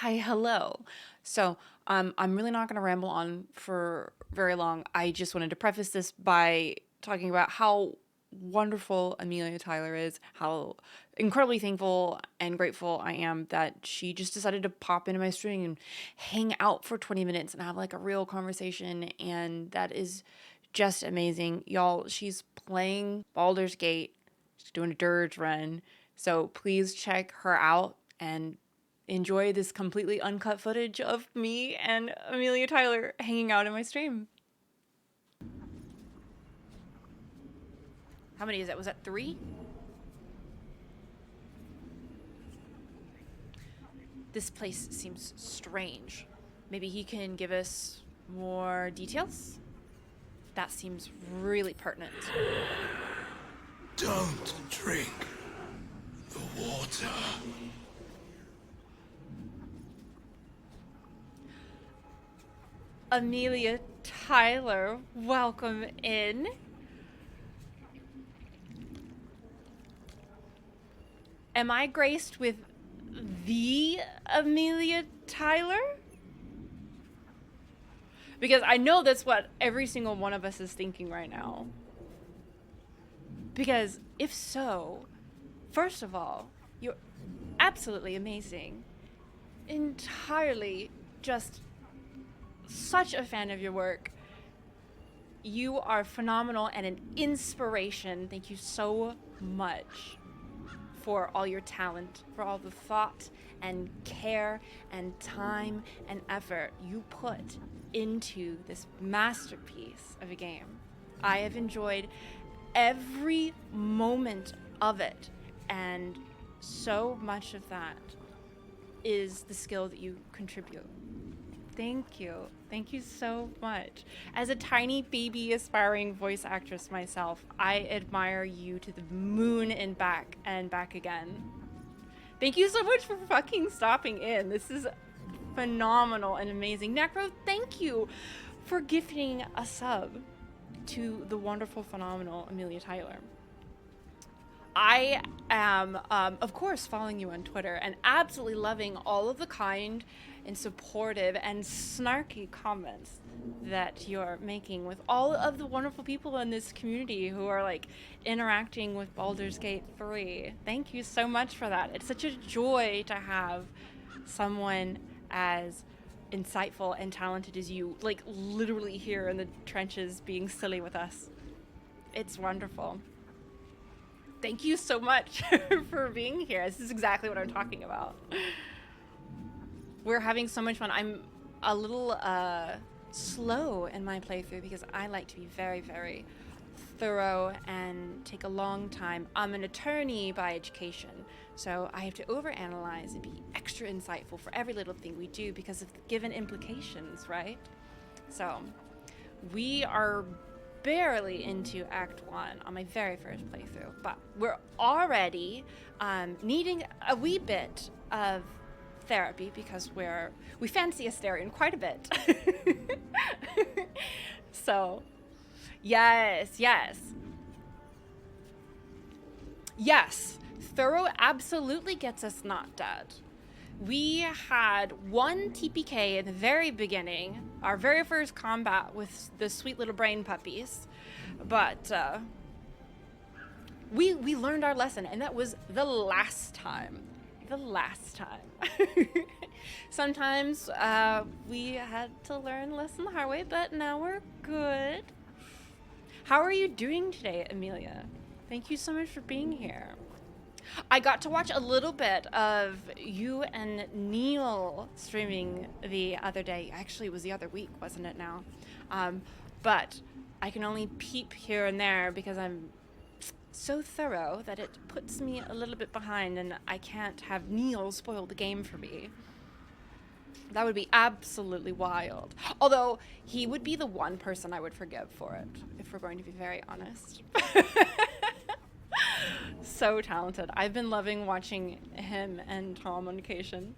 Hi, hello. So, I'm really not going to ramble on for very long. I just wanted to preface this by talking about how wonderful Amelia Tyler is, how incredibly thankful and grateful I am that she just decided to pop into my stream and hang out for 20 minutes and have like a real conversation. And that is just amazing. Y'all, she's playing Baldur's Gate, she's doing a dirge run. So please check her out and enjoy this completely uncut footage of me and Amelia Tyler hanging out in my stream. How many is that? Was that 3? This place seems strange. Maybe he can give us more details? That seems really pertinent. Don't drink the water. Amelia Tyler, welcome in. Am I graced with the Amelia Tyler? Because I know that's what every single one of us is thinking right now. Because if so, first of all, you're absolutely amazing. Entirely just such a fan of your work. You are phenomenal and an inspiration. Thank you so much for all your talent, for all the thought and care and time and effort you put into this masterpiece of a game. I have enjoyed every moment of it, and so much of that is the skill that you contribute. Thank you. Thank you so much. As a tiny baby aspiring voice actress myself, I admire you to the moon and back again. Thank you so much for fucking stopping in. This is phenomenal and amazing. Necro, thank you for gifting a sub to the wonderful, phenomenal Amelia Tyler. I am, of course, following you on Twitter and absolutely loving all of the kind and supportive and snarky comments that you're making with all of the wonderful people in this community who are like interacting with Baldur's Gate 3. Thank you so much for that. It's such a joy to have someone as insightful and talented as you, like literally here in the trenches being silly with us. It's wonderful. Thank you so much for being here. This is exactly what I'm talking about. We're having so much fun. I'm a little slow in my playthrough because I like to be very, very thorough and take a long time. I'm an attorney by education, so I have to overanalyze and be extra insightful for every little thing we do because of the given implications, right? So we are barely into Act 1 on my very first playthrough, but we're already needing a wee bit of therapy because we fancy Astarion quite a bit. So, yes. Thorough absolutely gets us not dead. We had one TPK in the very beginning, our very first combat with the sweet little brain puppies, but we learned our lesson, and that was the last time. Sometimes we had to learn the lesson the hard way, but now we're good. How are you doing today, Amelia? Thank you so much for being here. I got to watch a little bit of you and Neil streaming the other day. Actually, it was the other week, wasn't it now? But I can only peep here and there because I'm so thorough that it puts me a little bit behind and I can't have Neil spoil the game for me. That would be absolutely wild. Although, he would be the one person I would forgive for it, if we're going to be very honest. So talented. I've been loving watching him and Tom on occasion.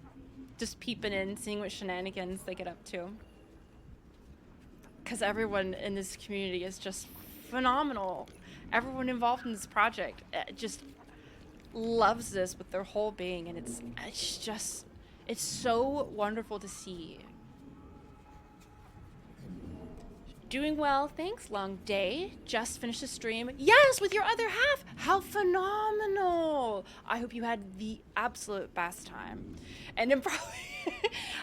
Just peeping in, seeing what shenanigans they get up to. Because everyone in this community is just phenomenal. Everyone involved in this project just loves this with their whole being, and it's just It's so wonderful to see. Doing well, thanks. Long day. Just finished the stream. Yes, with your other half. How phenomenal. I hope you had the absolute best time. And I'm probably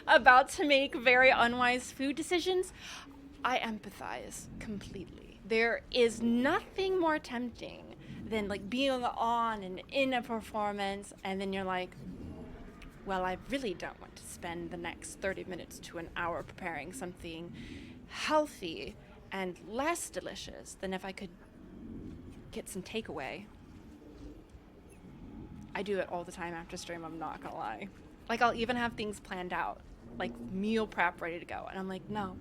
about to make very unwise food decisions. I empathize completely. There is nothing more tempting than like being on and in a performance, and then you're like, well, I really don't want to spend the next 30 minutes to an hour preparing something healthy and less delicious than if I could get some takeaway. I do it all the time after stream, I'm not gonna lie. Like, I'll even have things planned out, like meal prep ready to go, and I'm like, no,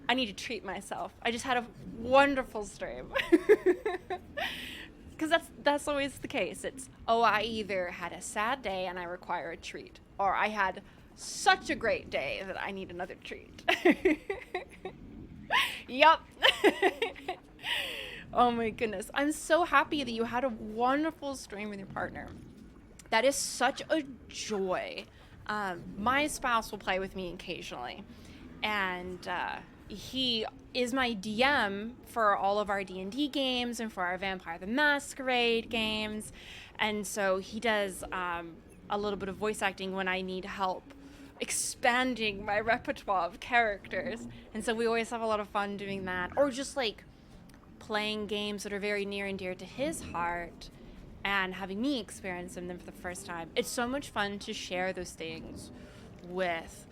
I need to treat myself. I just had a wonderful stream. Because that's always the case. It's, oh, I either had a sad day and I require a treat, or I had such a great day that I need another treat. Yup. Oh my goodness. I'm so happy that you had a wonderful stream with your partner. That is such a joy. My spouse will play with me occasionally, and he is my DM for all of our D&D games and for our Vampire the Masquerade games. And so he does a little bit of voice acting when I need help expanding my repertoire of characters. And so we always have a lot of fun doing that. Or just like playing games that are very near and dear to his heart and having me experience them for the first time. It's so much fun to share those things with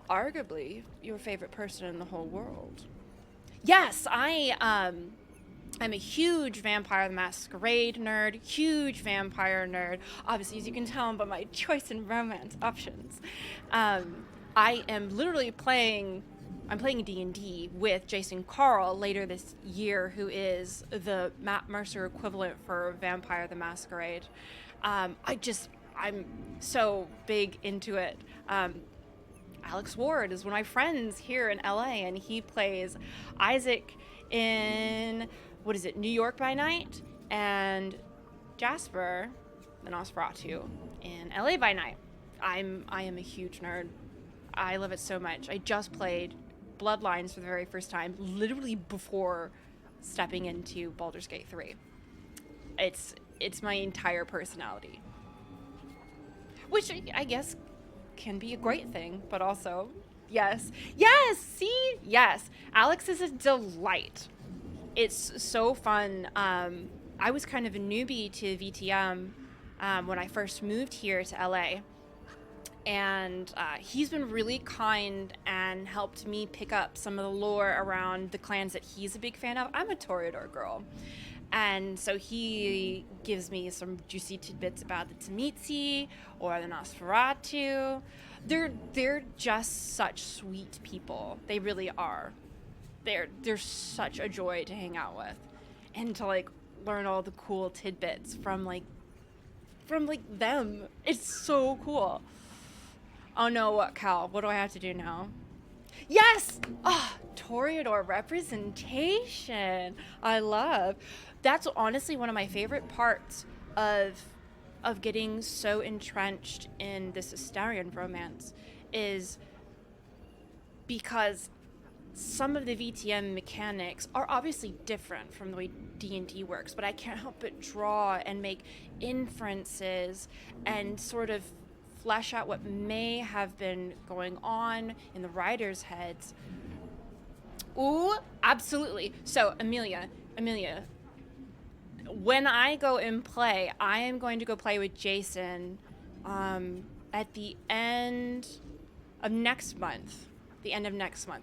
arguably your favorite person in the whole world. Yes, I'm a huge Vampire the Masquerade nerd, huge vampire nerd. Obviously, as you can tell by my choice in romance options. I am literally playing D&D with Jason Carl later this year, who is the Matt Mercer equivalent for Vampire the Masquerade. I'm so big into it. Alex Ward is one of my friends here in LA, and he plays Isaac in, New York by Night, and Jasper, the Nosferatu, in LA by Night. I am a huge nerd. I love it so much. I just played Bloodlines for the very first time, literally before stepping into Baldur's Gate 3. It's my entire personality, which I guess can be a great thing, but also, yes, Alex is a delight. It's so fun. I was kind of a newbie to VTM when I first moved here to LA, and he's been really kind and helped me pick up some of the lore around the clans that he's a big fan of. I'm a Toreador girl, and so he gives me some juicy tidbits about the 𝒸𝒾𝒶 or the Nosferatu. They're just such sweet people. They really are. They're such a joy to hang out with, and to like learn all the cool tidbits from them. It's so cool. Oh no, what, Cal? What do I have to do now? Yes! Toreador representation. I love. That's honestly one of my favorite parts of getting so entrenched in this Astarion romance, is because some of the VTM mechanics are obviously different from the way D&D works, but I can't help but draw and make inferences and sort of flesh out what may have been going on in the writers' heads. Ooh, absolutely. So, Amelia, when I go and play, I am going to go play with Jason at the end of next month.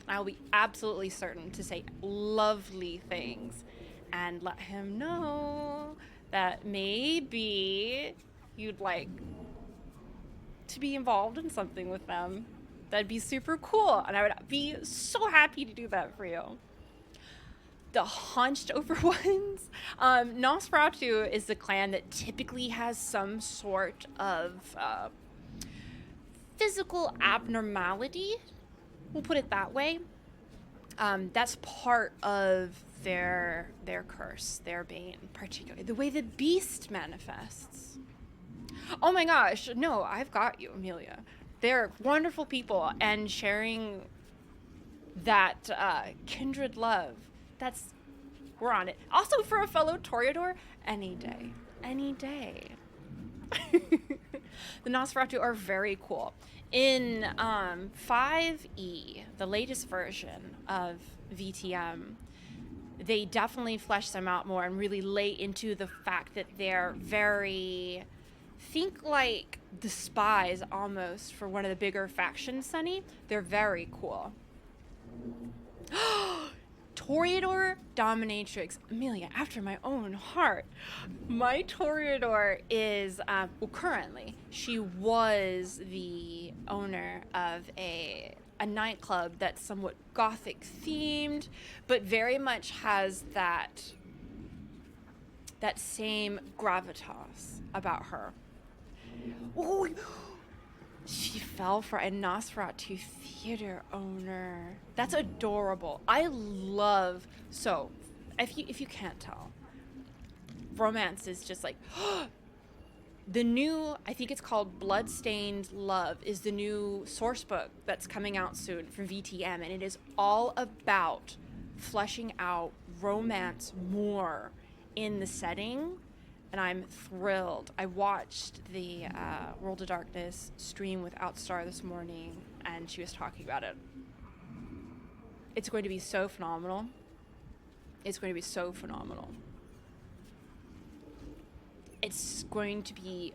I will be absolutely certain to say lovely things and let him know that maybe you'd like to be involved in something with them. That'd be super cool, and I would be so happy to do that for you. The hunched over ones. Nosferatu is the clan that typically has some sort of physical abnormality. We'll put it that way. That's part of their curse, their bane, particularly the way the beast manifests. Oh my gosh, no, I've got you, Amelia. They're wonderful people, and sharing that kindred love. We're on it. Also, for a fellow Toreador, any day. Any day. The 𝒂𝒾𝒶 are very cool. In 5e, the latest version of VTM, they definitely flesh them out more and really lay into the fact that they're very, think like the spies almost for one of the bigger factions, Sunny. They're very cool. Toreador dominatrix. Amelia, after my own heart. My Toreador is, well, currently, she was the owner of a nightclub that's somewhat gothic themed, but very much has that same gravitas about her. Oh, she fell for a Nosferatu theater owner. That's adorable. I love, so if you can't tell, romance is just like the new, I think it's called Bloodstained Love, is the new source book that's coming out soon for VTM, and it is all about fleshing out romance more in the setting, and I'm thrilled. I watched the World of Darkness stream with Outstar this morning, and she was talking about it. It's going to be so phenomenal. It's going to be so phenomenal. It's going to be,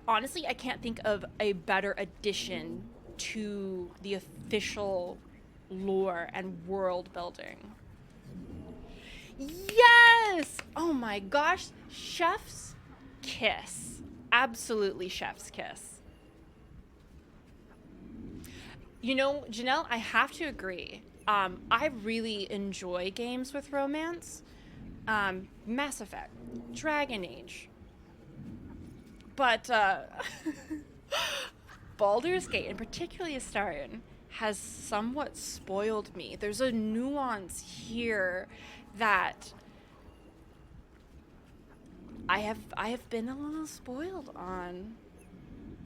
honestly, I can't think of a better addition to the official lore and world building. Yes! Oh my gosh, chef's kiss. Absolutely chef's kiss. You know, Janelle, I have to agree. I really enjoy games with romance. Mass Effect, Dragon Age. But Baldur's Gate, and particularly Astarion, has somewhat spoiled me. There's a nuance here that I have been a little spoiled on.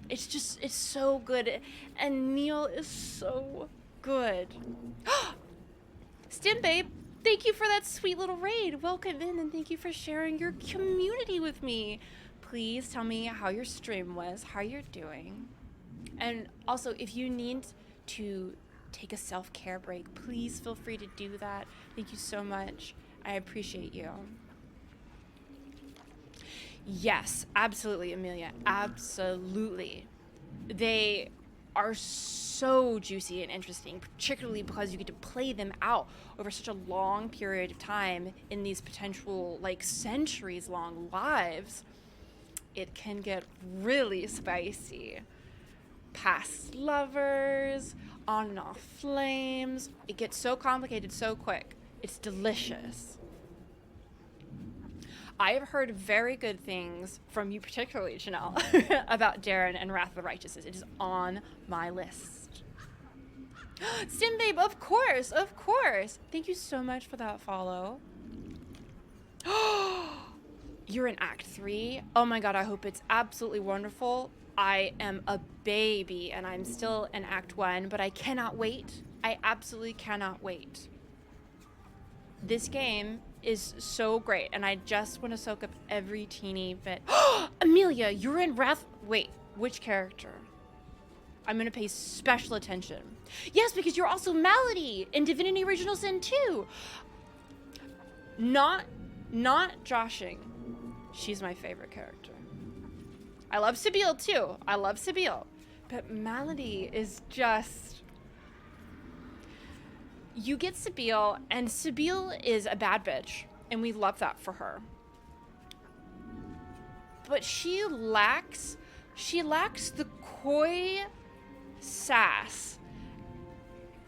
It's so good, and Neil is so good. Stim Babe, thank you for that sweet little raid. Welcome in, and thank you for sharing your community with me. Please tell me how your stream was, how you're doing. And also, if you need to take a self-care break, please feel free to do that. Thank you so much. I appreciate you. Yes, absolutely, Amelia. Absolutely. They are so juicy and interesting, particularly because you get to play them out over such a long period of time in these potential, like, centuries-long lives. It can get really spicy. Past lovers, on and off flames. It gets so complicated so quick. It's delicious. I have heard very good things from you, particularly, Janelle, about Darren and Wrath of the Righteous. It is on my list. Sim Babe, of course, of course. Thank you so much for that follow. You're in Act 3? Oh my god, I hope it's absolutely wonderful. I am a baby and I'm still in Act 1, but I cannot wait. I absolutely cannot wait. This game is so great, and I just want to soak up every teeny bit. Amelia, you're in Wrath. Wait, which character? I'm going to pay special attention. Yes, because you're also Malady in Divinity Original Sin 2. Not joshing. She's my favorite character. I love Sebille too. I love Sebille. But Malady is just... You get Sebille, and Sebille is a bad bitch, and we love that for her. But she lacks the coy sass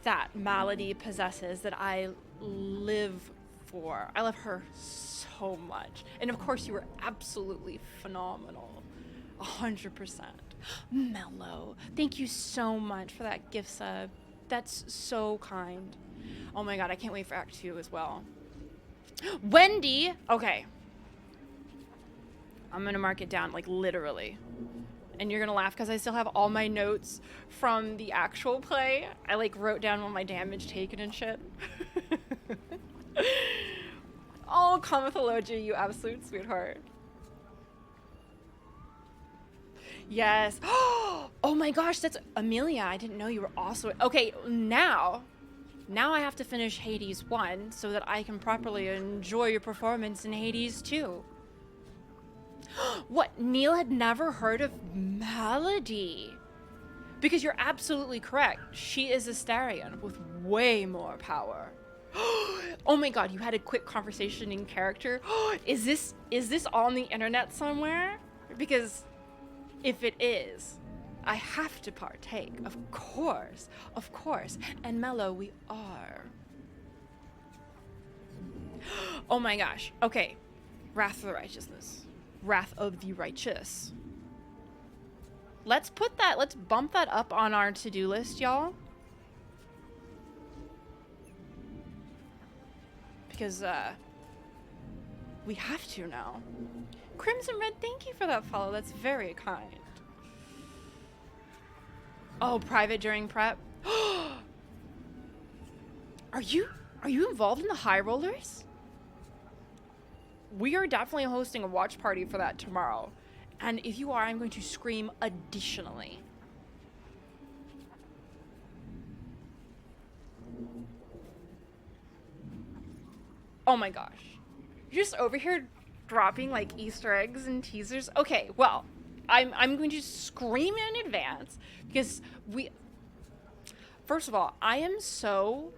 that Malady possesses that I live for. I love her so much. And of course, you were absolutely phenomenal. 100%. Mellow. Thank you so much for that gift sub. That's so kind. Oh my god, I can't wait for Act 2 as well. Wendy! Okay. I'm gonna mark it down, like literally. And you're gonna laugh because I still have all my notes from the actual play. I like wrote down all my damage taken and shit. Oh, 𝒂𝒹𝒾𝒁, you absolute sweetheart. Yes. Oh my gosh, that's Amelia. I didn't know you were also... Okay, now I have to finish Hades 1 so that I can properly enjoy your performance in Hades 2. What? Neil had never heard of Melody. Because you're absolutely correct. She is a Astarion with way more power. Oh my god, you had a quick conversation in character. Is this on the internet somewhere? Because if it is, I have to partake. Of course. And Mello, we are. Oh my gosh. Okay. Wrath of the Righteousness. Wrath of the Righteous. Let's bump that up on our to-do list, y'all. Because, we have to now. Crimson Red, thank you for that follow. That's very kind. Oh, private during prep. Are you involved in the High Rollers? We are definitely hosting a watch party for that tomorrow. And if you are, I'm going to scream additionally. Oh my gosh. You're just over here dropping like Easter eggs and teasers. Okay, well, I'm going to scream in advance because first of all, I am so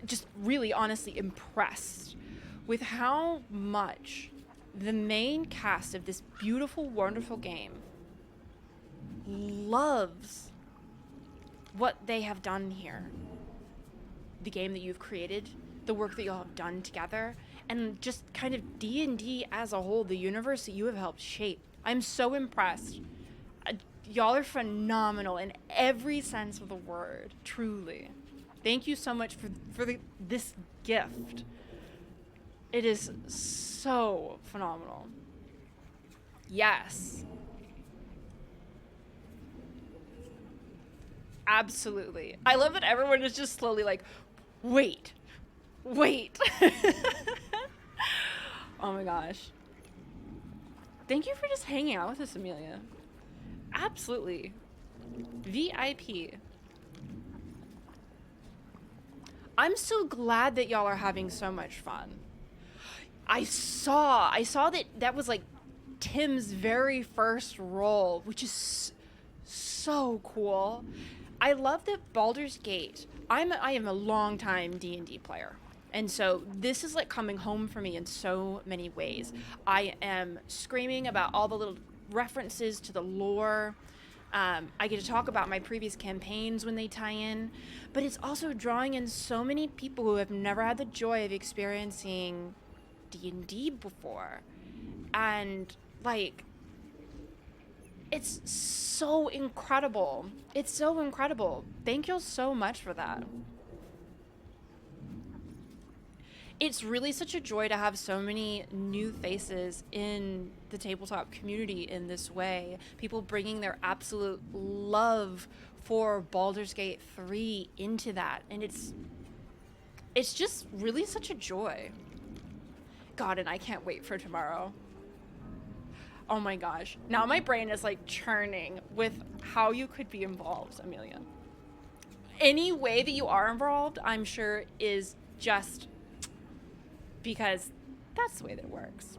just really honestly impressed with how much the main cast of this beautiful, wonderful game loves what they have done here. The game that you've created, the work that you all have done together, and just kind of D&D as a whole, the universe that you have helped shape. I'm so impressed. Y'all are phenomenal in every sense of the word, truly. Thank you so much for this gift. It is so phenomenal. Yes. Absolutely. I love that everyone is just slowly like, wait. Oh my gosh. Thank you for just hanging out with us, Amelia. Absolutely. VIP. I'm so glad that y'all are having so much fun. I saw that was like Tim's very first roll, which is so cool. I love that Baldur's Gate. I am a long time D&D player. And so this is like coming home for me in so many ways. I am screaming about all the little references to the lore. I get to talk about my previous campaigns when they tie in, but it's also drawing in so many people who have never had the joy of experiencing D&D before. And like, it's so incredible. It's so incredible. Thank you so much for that. It's really such a joy to have so many new faces in the tabletop community in this way. People bringing their absolute love for Baldur's Gate 3 into that. And it's just really such a joy. God, and I can't wait for tomorrow. Oh my gosh. Now my brain is like churning with how you could be involved, Amelia. Any way that you are involved, I'm sure is just because that's the way that it works.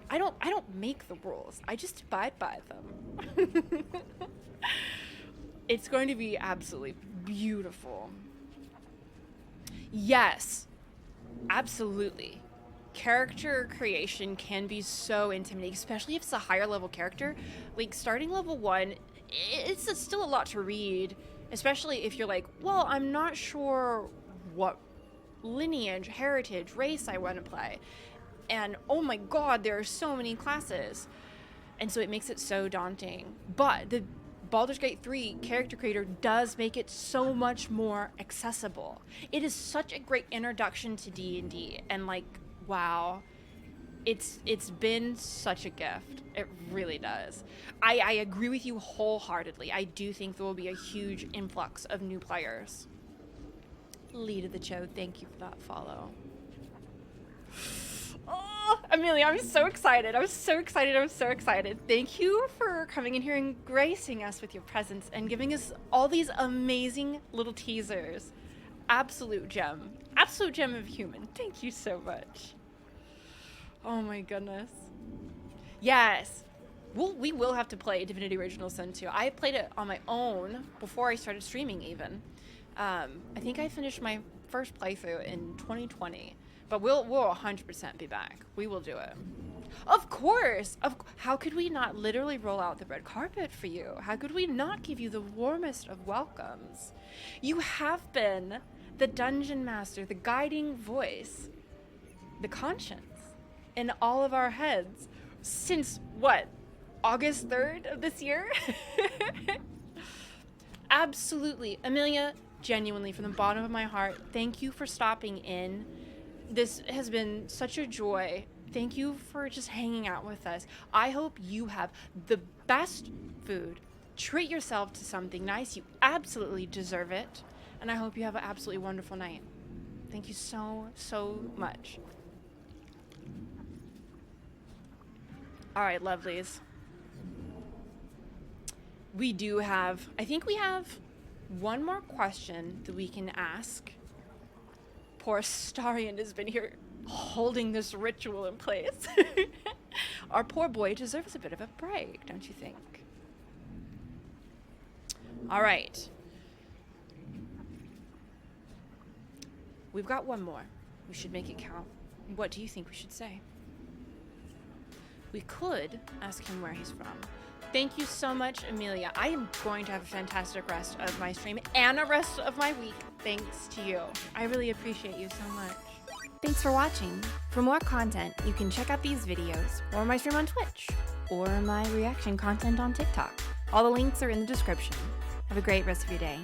I don't make the rules. I just abide by them. It's going to be absolutely beautiful. Yes, absolutely. Character creation can be so intimidating, especially if it's a higher level character. Like starting level 1, it's still a lot to read, especially if you're like, well, I'm not sure what lineage, heritage, race I want to play. And oh my god, there are so many classes. And so it makes it so daunting. But the Baldur's Gate 3 character creator does make it so much more accessible. It is such a great introduction to D&D, and like, wow, it's been such a gift. It really does. I agree with you wholeheartedly. I do think there will be a huge influx of new players. Lead of the Cho, thank you for that follow. Oh, Amelia, I'm so excited. I'm so excited. I'm so excited. Thank you for coming in here and gracing us with your presence and giving us all these amazing little teasers. Absolute gem. Absolute gem of human. Thank you so much. Oh my goodness. Yes. We will have to play Divinity Original Sin 2. I played it on my own before I started streaming even. I think I finished my first playthrough in 2020. But we'll 100% be back. We will do it. Of course! How could we not literally roll out the red carpet for you? How could we not give you the warmest of welcomes? You have been the dungeon master, the guiding voice, the conscience in all of our heads since, what, August 3rd of this year? Absolutely. Amelia, genuinely, from the bottom of my heart, thank you for stopping in. This has been such a joy. Thank you for just hanging out with us. I hope you have the best food. Treat yourself to something nice. You absolutely deserve it. And I hope you have an absolutely wonderful night. Thank you so, so much. All right, lovelies. We do have, I think we have one more question that we can ask. Poor Starion has been here holding this ritual in place. Our poor boy deserves a bit of a break, don't you think? All right. We've got one more. We should make it count. What do you think we should say? We could ask him where he's from. Thank you so much, Amelia. I am going to have a fantastic rest of my stream and a rest of my week, thanks to you. I really appreciate you so much. Thanks for watching. For more content, you can check out these videos, or my stream on Twitch, or my reaction content on TikTok. All the links are in the description. Have a great rest of your day.